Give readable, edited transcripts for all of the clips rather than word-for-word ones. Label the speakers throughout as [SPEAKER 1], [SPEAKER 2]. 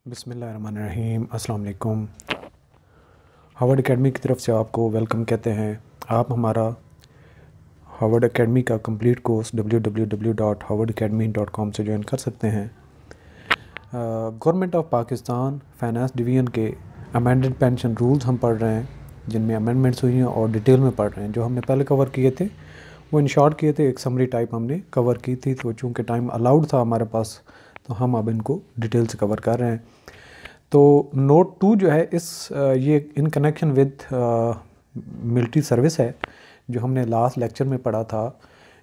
[SPEAKER 1] बिस्मिल्लाहिर्रहमानिर्रहीम। अस्सलाम वालेकुम। हार्वर्ड एकेडमी की तरफ से आपको वेलकम कहते हैं। आप हमारा हार्वर्ड एकेडमी का कंप्लीट कोर्स www.harvardacademy.com से ज्वाइन कर सकते हैं। Government of Pakistan finance division के अमेंडेड पेंशन रूल्स हम पढ़ रहे हैं, जिनमें अमेंडमेंट्स हुई हैं और डिटेल में पढ़ रहे हैं। जो हमने पहले कवर किए थे वो इन शॉर्ट किए थे, एक समरी टाइप हमने कवर की थी, तो चूँकि टाइम अलाउड था हमारे पास तो हम अब इनको डिटेल से कवर कर रहे हैं। तो नोट 2 जो है ये in connection with military service है, जो हमने लास्ट लेक्चर में पढ़ा था,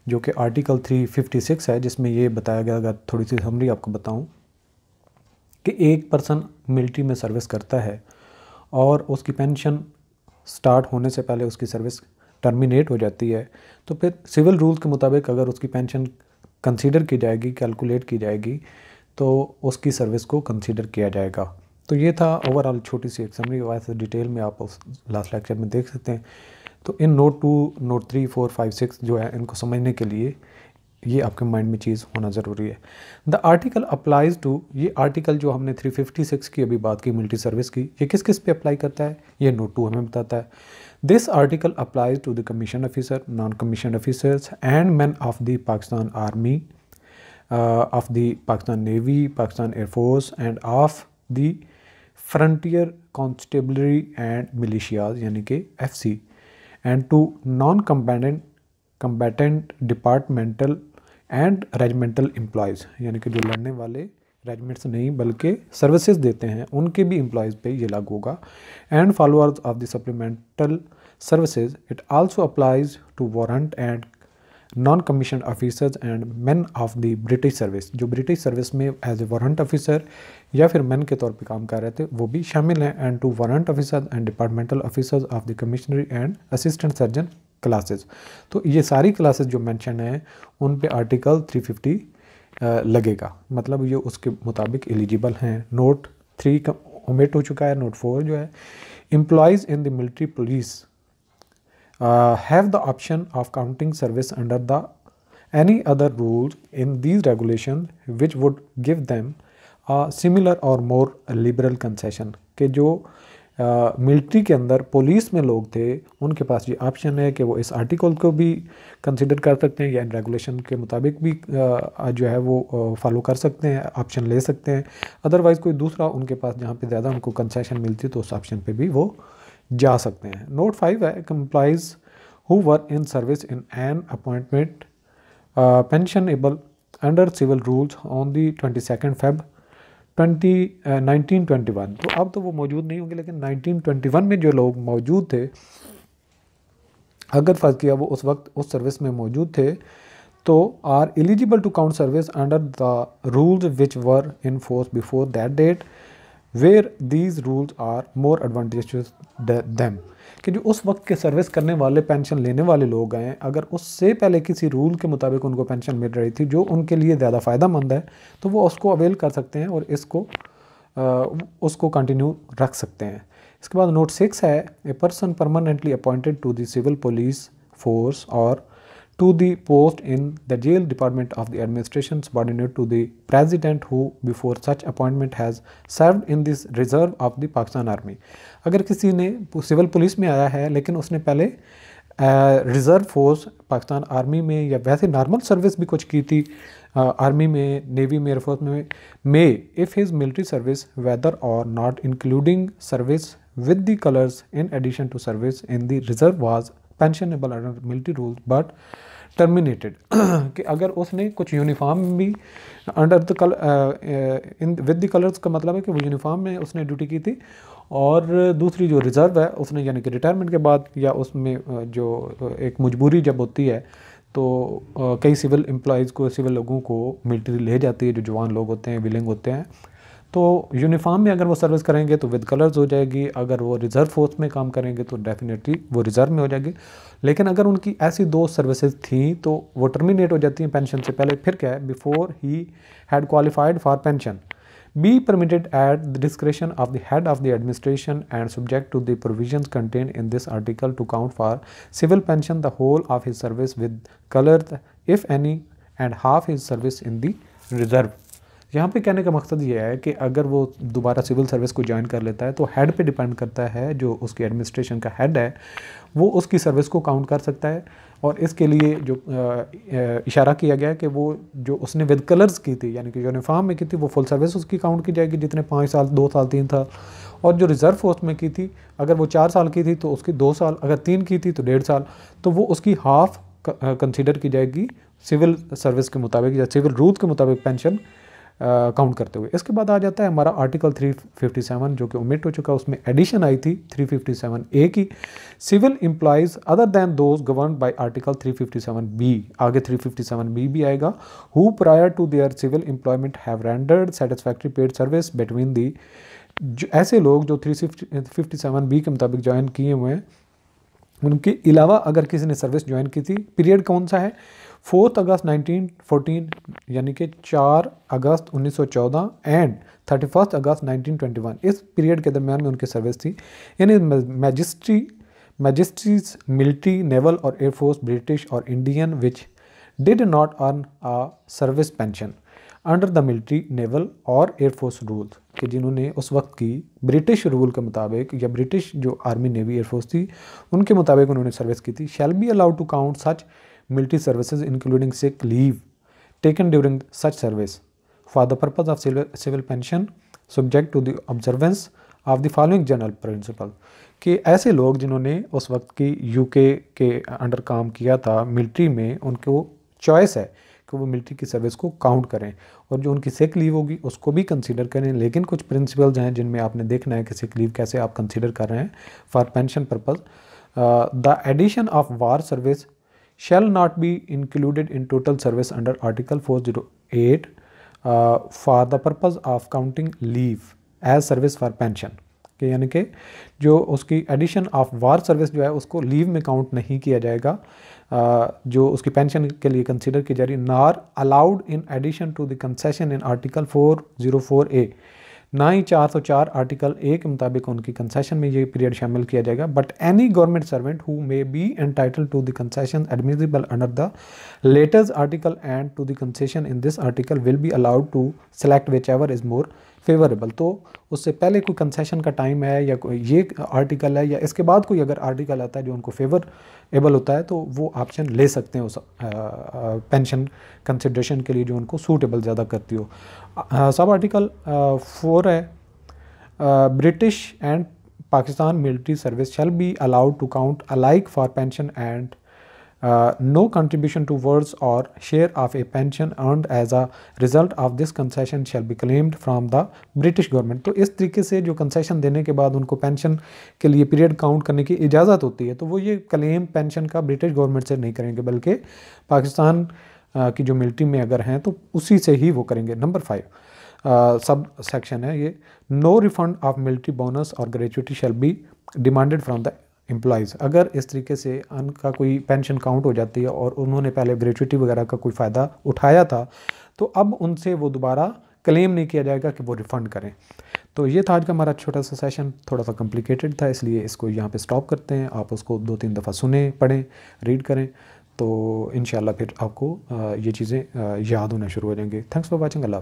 [SPEAKER 1] जो कि आर्टिकल 356 है, जिसमें ये बताया गया। अगर थोड़ी सी समरी आपको बताऊं कि एक पर्सन मिलिट्री में सर्विस करता है और उसकी पेंशन स्टार्ट होने से पहले उसकी सर्विस टर्मिनेट हो जाती है, तो फिर सिविल रूल्स के मुताबिक अगर उसकी पेंशन कंसीडर की जाएगी, कैलकुलेट की जाएगी, तो उसकी सर्विस को कंसीडर किया जाएगा। तो ये था ओवरऑल छोटी सी एक समरी। वैसे डिटेल में आप उस लास्ट लेक्चर में देख सकते हैं। तो इन नोट 2, नोट 3, 4, 5, 6 जो है, इनको समझने के लिए ये आपके माइंड में चीज़ होना ज़रूरी है। द आर्टिकल अप्लाइज टू, ये आर्टिकल जो हमने 356 की अभी बात की मिलिट्री सर्विस की, ये किस किस पे अप्लाई करता है, ये नोट 2 हमें बताता है। This article applies to the commission officer, non commission officers and man of the Pakistan army, of the Pakistan navy, Pakistan air force and of the frontier constabulary and militias यानी कि FC, and to non combatant departmental and regimental employees, यानी कि जो लड़ने वाले regiments नहीं बल्कि services देते हैं उनके भी एम्प्लॉयज़ पे ये लागू होगा। And followers of the supplemental services, it also applies to warrant and non commission officers and man of the British service, जो ब्रिटिश सर्विस में एज ए वारंट ऑफिसर या फिर मैन के तौर पे काम कर रहे थे वो भी शामिल हैं। And to warrant officers and departmental officers of the commissary and assistant surgeon classes. तो ये सारी क्लासेस जो मेंशन हैं उन पे आर्टिकल 350 लगेगा, मतलब ये उसके मुताबिक एलिजिबल हैं। नोट 3 का ओमिट हो चुका है। नोट 4 जो है, employees in the military police have the option of counting service under the any other rules in these regulations which would give them a similar or more liberal concession, कि जो military के अंदर police में लोग थे उनके पास ये option है कि वो इस आर्टिकल को भी कंसिडर कर सकते हैं या इन रेगुलेशन के मुताबिक भी जो है वो फॉलो कर सकते हैं, ऑप्शन ले सकते हैं। अदरवाइज़ कोई दूसरा उनके पास जहाँ पे ज़्यादा उनको कंसेशन मिलती है तो उस ऑप्शन पे भी वो जा सकते हैं। नोट 5 है, employees who were in service in an appointment pensionable under civil rules on the 22nd Feb 1921। तो अब तो वो मौजूद नहीं होंगे, लेकिन 1921 में जो लोग मौजूद थे, अगर फर्ज किया वो उस वक्त उस सर्विस में मौजूद थे, तो are eligible to count service under the rules which were in force before that date where these rules are more advantages them, कि जो उस वक्त के सर्विस करने वाले पेंशन लेने वाले लोग हैं, अगर उससे पहले किसी रूल के मुताबिक उनको पेंशन मिल रही थी जो उनके लिए ज़्यादा फ़ायदा मंद है, तो वो उसको अवेल कर सकते हैं और उसको कंटिन्यू रख सकते हैं। इसके बाद नोट 6 है, a person permanently appointed to the civil police force और to the post in the jail department of the administration subordinate to the president who before such appointment has served in this reserve of the Pakistan Army। अगर किसी ने civil police में आया है लेकिन उसने पहले रिज़र्व फोर्स पाकिस्तान आर्मी में या वैसे नॉर्मल सर्विस भी कुछ की थी, आर्मी में, नेवी में, एयरफोर्स में if his military service whether और not including service with the colours in addition to service in the reserve was pensionable under military rules but terminated, कि अगर उसने कुछ यूनिफॉर्म भी under the in with the colours का मतलब है कि वो यूनिफॉर्म में उसने ड्यूटी की थी, और दूसरी जो रिज़र्व है उसने यानी कि रिटायरमेंट के बाद या उसमें जो एक मजबूरी जब होती है तो कई सिविल एम्प्लॉयज़ को, सिविल लोगों को मिलिट्री ले जाती है, जो जवान लोग होते हैं, विलिंग होते हैं, तो यूनिफॉर्म में अगर वो सर्विस करेंगे तो विद कलर्स हो जाएगी, अगर वो रिज़र्व फोर्स में काम करेंगे तो डेफिनेटली वो रिज़र्व में हो जाएगी। लेकिन अगर उनकी ऐसी 2 सर्विसेज थी तो वो टर्मिनेट हो जाती हैं पेंशन से पहले। फिर क्या है, before he had qualified for pension be permitted at the discretion of the head of the administration and subject to the provisions contained in this article to count for civil pension the whole of his service with colours if any and half his service in the reserve. यहाँ पे कहने का मकसद ये है कि अगर वो दोबारा सिविल सर्विस को ज्वाइन कर लेता है तो हेड पे डिपेंड करता है, जो उसकी एडमिनिस्ट्रेशन का हेड है वो उसकी सर्विस को काउंट कर सकता है। और इसके लिए जो इशारा किया गया है कि वो जो उसने विद कलर्स की थी यानी कि यूनिफॉर्म में की थी वो फुल सर्विस उसकी काउंट की जाएगी, जितने 5 साल 2 साल 3 साल। और जो रिज़र्व फोर्स में की थी अगर वो 4 साल की थी तो उसकी 2 साल, अगर 3 की थी तो 1.5 साल, तो वो उसकी हाफ कंसीडर की जाएगी सिविल सर्विस के मुताबिक या सिविल रूल के मुताबिक पेंशन काउंट करते हुए। इसके बाद आ जाता है हमारा आर्टिकल 357 जो कि ओमिट हो चुका, उसमें एडिशन आई थी 357A की, civil employees other than those govern by article 357B, आगे 357B भी आएगा, who prior to their civil employment have rendered satisfactory paid service between the, ऐसे लोग जो 357B के मुताबिक ज्वाइन किए हुए हैं उनके अलावा अगर किसी ने सर्विस ज्वाइन की थी, पीरियड कौन सा है 4 अगस्त 1914 यानी कि 4 अगस्त 1914 एंड 31 अगस्त 1921, इस पीरियड के दरमियान में उनकी सर्विस थी। यानी मैजिस्ट्रीज मिलिट्री नेवल और एयरफोर्स ब्रिटिश और Indian which did not earn a service pension under the military naval और एयरफोर्स रूल, कि जिन्होंने उस वक्त की ब्रिटिश रूल के मुताबिक या ब्रिटिश जो आर्मी नेवी एयरफोर्स थी उनके मुताबिक उन्होंने सर्विस की थी, shall be allowed to count such military services including sick leave taken during such service for the purpose of civil pension subject to the observance of the following general principle, कि ऐसे लोग जिन्होंने उस वक्त की UK के under काम किया था मिलिट्री में, उनको चॉइस है कि वो मिलिट्री की सर्विस को काउंट करें और जो उनकी सिक लीव होगी उसको भी कंसीडर करें। लेकिन कुछ प्रिंसिपल्स हैं जिनमें आपने देखना है कि सिक लीव कैसे आप कंसीडर कर रहे हैं for pension purpose. The addition of war service shall not be included in total service under Article 408 for the purpose of counting leave as service for pension, कि यानी कि जो उसकी एडिशन ऑफ वार सर्विस जो है उसको leave में count नहीं किया जाएगा, जो उसकी पेंशन के लिए कंसीडर की जा रही, nor allowed in addition to the concession in article 404A, ना ही 404 आर्टिकल ए के मुताबिक उनकी कंसेशन में ये पीरियड शामिल किया जाएगा। But any government servant who may be entitle to the concession admissible under the latest article and to the concession in this article will be allowed to select whichever is more favourable. तो उससे पहले कोई concession का time है या कोई ये article है या इसके बाद कोई अगर आर्टिकल आता है जो उनको फेवरेबल होता है तो वो ऑप्शन ले सकते हैं उस पेंशन कंसिडरेशन के लिए जो उनको सूटेबल ज़्यादा करती हो। सब आर्टिकल 4 है, British and Pakistan military service shall be allowed to count alike for pension and no contribution towards or share of a pension earned as a result of this concession shall be claimed from the British government। तो इस तरीके से जो concession देने के बाद उनको pension के लिए पीरियड काउंट करने की इजाज़त होती है तो वो ये क्लेम पेंशन का ब्रिटिश गवर्नमेंट से नहीं करेंगे बल्कि पाकिस्तान की जो मिलिट्री में अगर हैं तो उसी से ही वो करेंगे। नंबर 5 सब सेक्शन है ये, no refund of military bonus और gratuity shall be demanded from the employees. अगर इस तरीके से उनका कोई पेंशन काउंट हो जाती है और उन्होंने पहले ग्रेचुइटी वगैरह का कोई फ़ायदा उठाया था तो अब उनसे वो दोबारा क्लेम नहीं किया जाएगा कि वो रिफ़ंड करें। तो ये था आज का हमारा छोटा सा सेशन, थोड़ा सा कॉम्प्लिकेटेड था इसलिए इसको यहाँ पे स्टॉप करते हैं। आप उसको 2-3 दफ़ा सुने, पढ़ें, रीड करें तो इंशाल्लाह फिर आपको ये चीज़ें याद होना शुरू हो जाएंगी। Thanks for watching. अल्लाह।